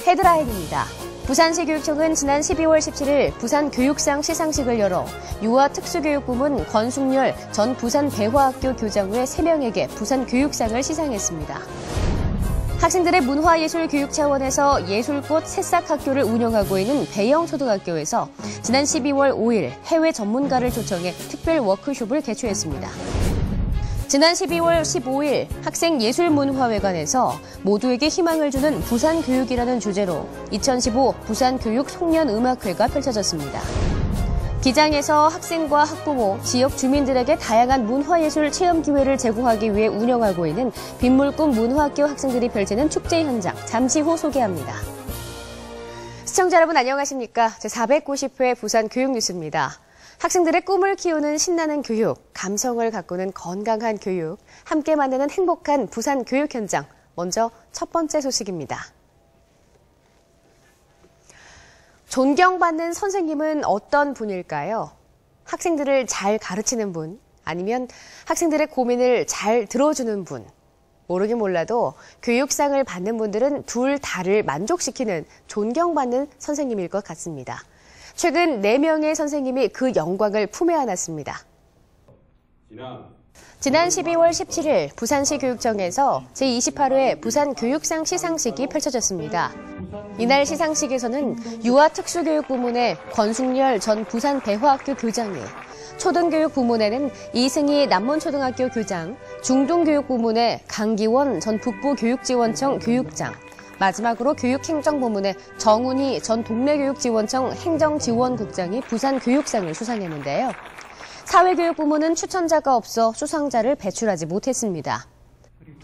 헤드라인입니다. 부산시 교육청은 지난 12월 17일 부산 교육상 시상식을 열어 유아특수교육부문 권숙열 전 부산 배화학교 교장 외 3명에게 부산 교육상을 시상했습니다. 학생들의 문화예술 교육 차원에서 예술꽃 새싹학교를 운영하고 있는 배영초등학교에서 지난 12월 5일 해외 전문가를 초청해 특별 워크숍을 개최했습니다. 지난 12월 15일 학생예술문화회관에서 모두에게 희망을 주는 부산교육이라는 주제로 2015 부산교육 송년음악회가 펼쳐졌습니다. 기장에서 학생과 학부모, 지역 주민들에게 다양한 문화예술 체험 기회를 제공하기 위해 운영하고 있는 빗물꿈 문화학교 학생들이 펼치는 축제 현장, 잠시 후 소개합니다. 시청자 여러분 안녕하십니까? 제490회 부산 교육뉴스입니다. 학생들의 꿈을 키우는 신나는 교육, 감성을 가꾸는 건강한 교육, 함께 만드는 행복한 부산 교육 현장. 먼저 첫 번째 소식입니다. 존경받는 선생님은 어떤 분일까요? 학생들을 잘 가르치는 분, 아니면 학생들의 고민을 잘 들어주는 분. 모르긴 몰라도 교육상을 받는 분들은 둘 다를 만족시키는 존경받는 선생님일 것 같습니다. 최근 4명의 선생님이 그 영광을 품에 안았습니다. 지난 12월 17일 부산시 교육청에서 제28회 부산 교육상 시상식이 펼쳐졌습니다. 이날 시상식에서는 유아특수교육부문의 권숙열 전 부산 배화학교 교장이, 초등교육 부문에는 이승희 남문초등학교 교장, 중등교육부문의 강기원 전 북부교육지원청 교육장, 마지막으로 교육행정부문의 정운희 전 동래교육지원청 행정지원국장이 부산 교육상을 수상했는데요. 사회교육부문은 추천자가 없어 수상자를 배출하지 못했습니다.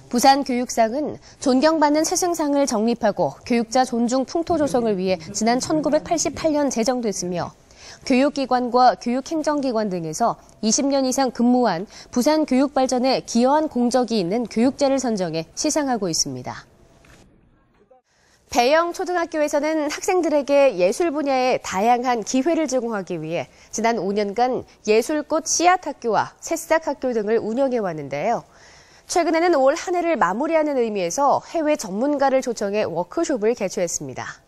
부산 교육상은 존경받는 스승상을 정립하고 교육자 존중 풍토 조성을 위해 지난 1988년 제정됐으며 교육기관과 교육행정기관 등에서 20년 이상 근무한 부산 교육 발전에 기여한 공적이 있는 교육자를 선정해 시상하고 있습니다. 배영초등학교에서는 학생들에게 예술 분야에 다양한 기회를 제공하기 위해 지난 5년간 예술꽃 씨앗학교와 새싹학교 등을 운영해 왔는데요. 최근에는 올 한 해를 마무리하는 의미에서 해외 전문가를 초청해 워크숍을 개최했습니다.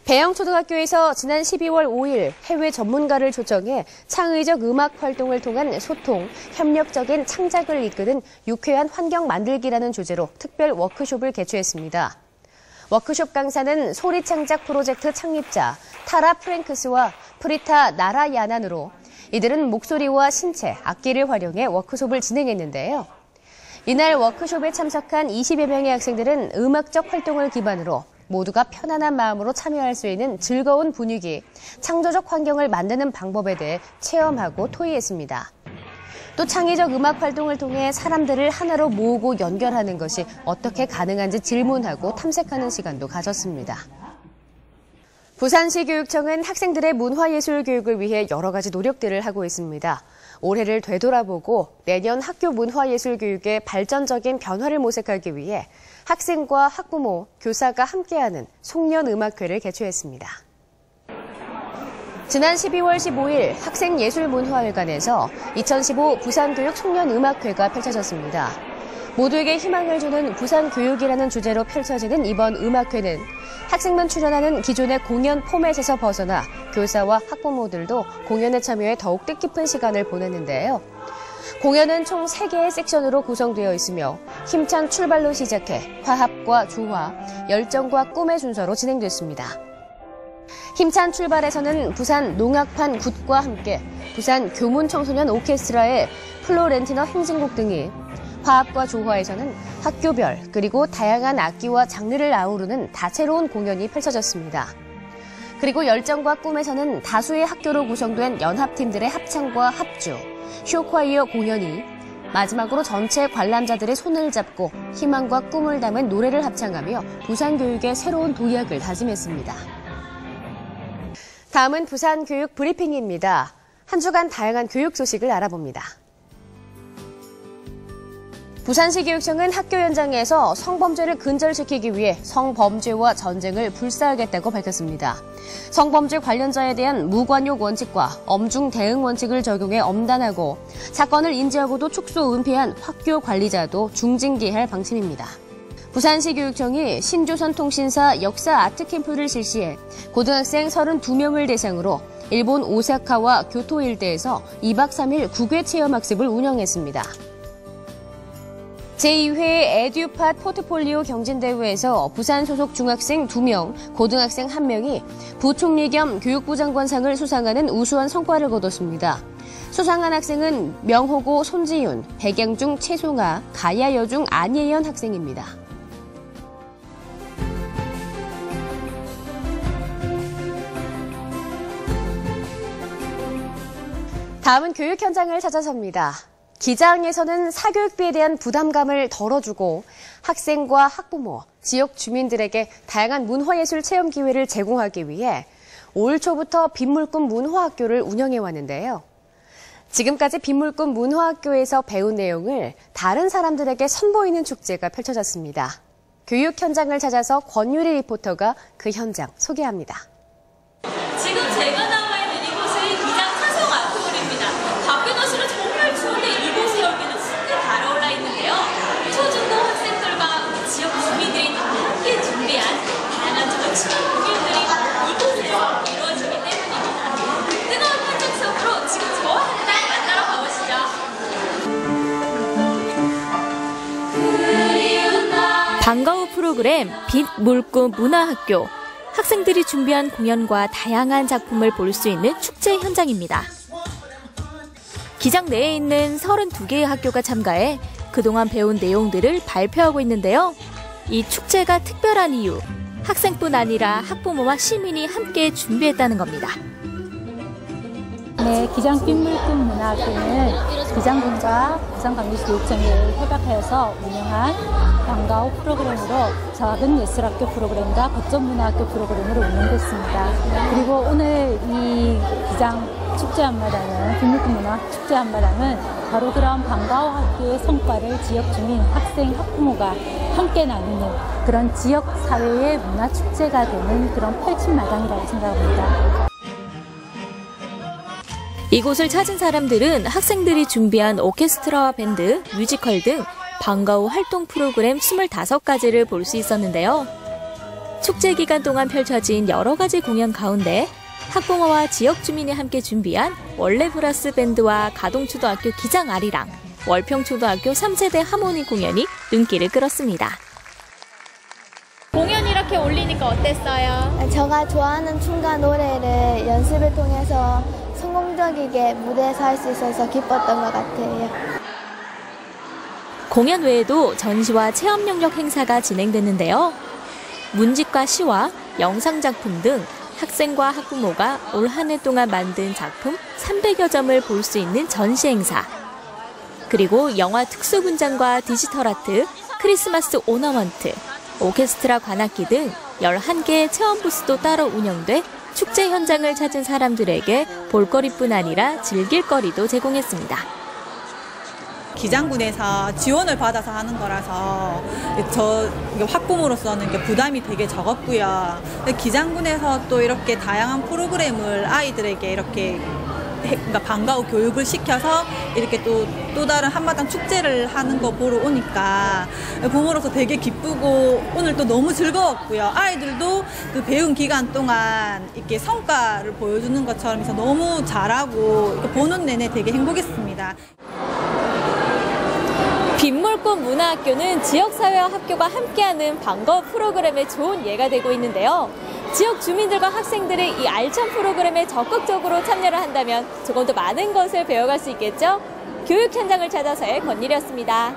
배영초등학교에서 지난 12월 5일 해외 전문가를 초청해 창의적 음악 활동을 통한 소통, 협력적인 창작을 이끄는 유쾌한 환경 만들기라는 주제로 특별 워크숍을 개최했습니다. 워크숍 강사는 소리창작 프로젝트 창립자 타라 프랭크스와 프리타 나라야난으로 이들은 목소리와 신체, 악기를 활용해 워크숍을 진행했는데요. 이날 워크숍에 참석한 20여 명의 학생들은 음악적 활동을 기반으로 모두가 편안한 마음으로 참여할 수 있는 즐거운 분위기, 창조적 환경을 만드는 방법에 대해 체험하고 토의했습니다. 또 창의적 음악 활동을 통해 사람들을 하나로 모으고 연결하는 것이 어떻게 가능한지 질문하고 탐색하는 시간도 가졌습니다. 부산시 교육청은 학생들의 문화예술 교육을 위해 여러 가지 노력들을 하고 있습니다. 올해를 되돌아보고 내년 학교 문화예술 교육의 발전적인 변화를 모색하기 위해 학생과 학부모, 교사가 함께하는 송년음악회를 개최했습니다. 지난 12월 15일 학생예술문화회관에서 2015 부산교육 송년음악회가 펼쳐졌습니다. 모두에게 희망을 주는 부산교육이라는 주제로 펼쳐지는 이번 음악회는 학생만 출연하는 기존의 공연 포맷에서 벗어나 교사와 학부모들도 공연에 참여해 더욱 뜻깊은 시간을 보냈는데요. 공연은 총 3개의 섹션으로 구성되어 있으며 힘찬 출발로 시작해 화합과 조화, 열정과 꿈의 순서로 진행됐습니다. 힘찬 출발에서는 부산 농악판 굿과 함께 부산 교문청소년 오케스트라의 플로렌티너 행진곡 등이, 화합과 조화에서는 학교별 그리고 다양한 악기와 장르를 아우르는 다채로운 공연이 펼쳐졌습니다. 그리고 열정과 꿈에서는 다수의 학교로 구성된 연합팀들의 합창과 합주, 쇼콰이어 공연이, 마지막으로 전체 관람자들의 손을 잡고 희망과 꿈을 담은 노래를 합창하며 부산교육의 새로운 도약을 다짐했습니다. 다음은 부산교육 브리핑입니다. 한 주간 다양한 교육 소식을 알아봅니다. 부산시 교육청은 학교 현장에서 성범죄를 근절시키기 위해 성범죄와 전쟁을 불사하겠다고 밝혔습니다. 성범죄 관련자에 대한 무관용 원칙과 엄중 대응 원칙을 적용해 엄단하고 사건을 인지하고도 축소 은폐한 학교 관리자도 중징계할 방침입니다. 부산시 교육청이 신조선통신사 역사 아트 캠프를 실시해 고등학생 32명을 대상으로 일본 오사카와 교토 일대에서 2박 3일 국외 체험학습을 운영했습니다. 제2회 에듀팟 포트폴리오 경진대회에서 부산 소속 중학생 2명, 고등학생 1명이 부총리 겸 교육부 장관상을 수상하는 우수한 성과를 거뒀습니다. 수상한 학생은 명호고 손지윤, 백양중 최송아, 가야여중 안예연 학생입니다. 다음은 교육 현장을 찾아섭니다. 기장에서는 사교육비에 대한 부담감을 덜어주고 학생과 학부모, 지역 주민들에게 다양한 문화예술 체험 기회를 제공하기 위해 올 초부터 빗물꿈 문화학교를 운영해 왔는데요. 지금까지 빗물꿈 문화학교에서 배운 내용을 다른 사람들에게 선보이는 축제가 펼쳐졌습니다. 교육 현장을 찾아서 권유리 리포터가 그 현장 소개합니다. 지금 제가 나와 있는 이곳은 기장 사성 아트홀입니다. 밖에 날씨는 정말 추운데 이곳의 열기는 쑥 달아올라 있는데요. 초중고 학생들과 지역 주민들이 다 함께 준비한 다양한 전시와 공연들이 이곳에서 이루어지기 때문입니다. 뜨거운 현장 속으로 지금 저와 함께 만나러 가보시죠. 방과 후 프로그램 빛, 물꿈, 문화학교. 학생들이 준비한 공연과 다양한 작품을 볼 수 있는 축제 현장입니다. 기장 내에 있는 32개의 학교가 참가해 그동안 배운 내용들을 발표하고 있는데요. 이 축제가 특별한 이유, 학생뿐 아니라 학부모와 시민이 함께 준비했다는 겁니다. 네, 기장 빗물꿈 문화학교는 기장군과 부산광역시교육청이 협약하여서 운영한 방과 후 프로그램으로 작은 예술학교 프로그램과 거점문화학교 프로그램으로 운영됐습니다. 그리고 오늘 이 기장 축제 한마당은 빗물꿈 문화 축제 한마당은 바로 그런 방과 후 학교의 성과를 지역 주민, 학생, 학부모가 함께 나누는 그런 지역 사회의 문화 축제가 되는 그런 펼친 마당이라고 생각합니다. 이곳을 찾은 사람들은 학생들이 준비한 오케스트라와 밴드, 뮤지컬 등 방과 후 활동 프로그램 25가지를 볼 수 있었는데요. 축제 기간 동안 펼쳐진 여러 가지 공연 가운데 학부모와 지역 주민이 함께 준비한 원래 브라스 밴드와 가동초등학교 기장 아리랑, 월평초등학교 3세대 하모니 공연이 눈길을 끌었습니다. 공연 이렇게 올리니까 어땠어요? 제가 좋아하는 춤과 노래를 연습을 통해서 성공적이게 무대에서 할 수 있어서 기뻤던 것 같아요. 공연 외에도 전시와 체험 영역 행사가 진행됐는데요. 문집과 시와 영상작품 등 학생과 학부모가 올 한 해 동안 만든 작품 300여 점을 볼 수 있는 전시 행사. 그리고 영화 특수분장과 디지털 아트, 크리스마스 오너먼트, 오케스트라 관악기 등 11개의 체험 부스도 따로 운영돼 축제 현장을 찾은 사람들에게 볼거리뿐 아니라 즐길거리도 제공했습니다. 기장군에서 지원을 받아서 하는 거라서 저 학부모로서는 부담이 되게 적었고요. 기장군에서 또 이렇게 다양한 프로그램을 아이들에게 이렇게 방과 후 교육을 시켜서 이렇게 또 다른 한마당 축제를 하는 거 보러 오니까 부모로서 되게 기쁘고 오늘 또 너무 즐거웠고요. 아이들도 그 배운 기간 동안 이렇게 성과를 보여주는 것처럼 해서 너무 잘하고 보는 내내 되게 행복했습니다. 빗물꿈 문화학교는 지역사회와 학교가 함께하는 방과 후 프로그램의 좋은 예가 되고 있는데요. 지역 주민들과 학생들이 이 알찬 프로그램에 적극적으로 참여를 한다면 조금 더 많은 것을 배워갈 수 있겠죠? 교육 현장을 찾아서의 권일이었습니다.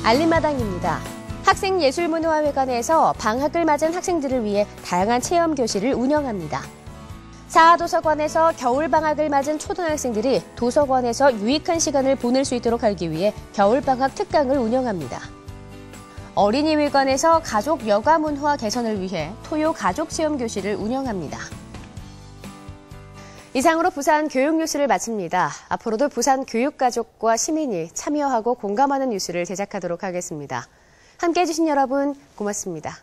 알림마당입니다. 학생예술문화회관에서 방학을 맞은 학생들을 위해 다양한 체험 교실을 운영합니다. 사하도서관에서 겨울방학을 맞은 초등학생들이 도서관에서 유익한 시간을 보낼 수 있도록 하기 위해 겨울방학 특강을 운영합니다. 어린이회관에서 가족 여가 문화 개선을 위해 토요 가족 체험 교실을 운영합니다. 이상으로 부산 교육 뉴스를 마칩니다. 앞으로도 부산 교육가족과 시민이 참여하고 공감하는 뉴스를 제작하도록 하겠습니다. 함께해 주신 여러분 고맙습니다.